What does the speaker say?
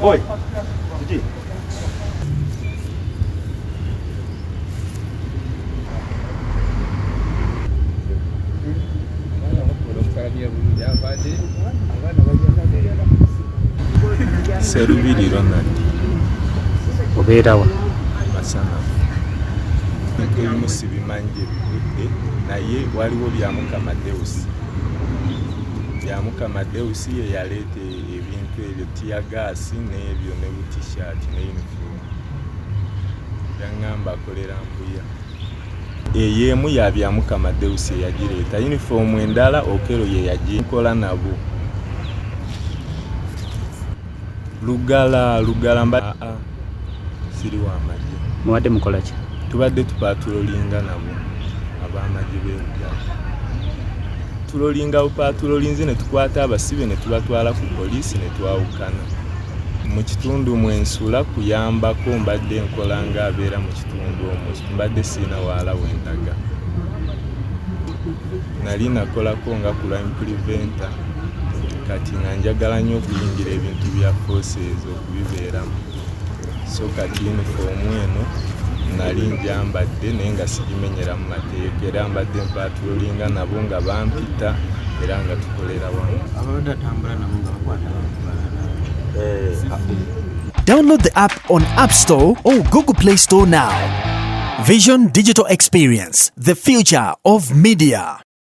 Oi. Kiki. Serubiri Ronald obeerawa Masana ebimu sibimanyi gye bivudde naye waliwo byamukama Deusi ye yaleeta ebintu ebyo tiyagaasi n'ebyo ne butishaati ne uniform yaŋŋamba akolera Mbuya ey'emu ya byamukama Deusi eyagireeta uniform endala Okero ye yagikola nabo Lugala mba siri w'amagye muwadde mukola ki tubadde tupatulolinga nabo ab'amagye b'Olugala tulolinga bupatulolinzi ne tukwata abasibe ne tubatwala ku poliisi ne twawukana mu kitundu mwensula kuyambako mbadde nkola nga abeera mu kitundu omwo mbadde siina waala wendaga nali nakolako nga crime preventer kati nga njagala nnyo okuyingira ebintu bya forces okubibeeramu so kati uniform eno nali njambadde naye nga sigimenyera mu mateeka era mbadde mpatulolinga nabo nga bampita era nga tukolera wamu. Download the app on App Store or Google Play Store now. Vision Digital Experience, the future of media.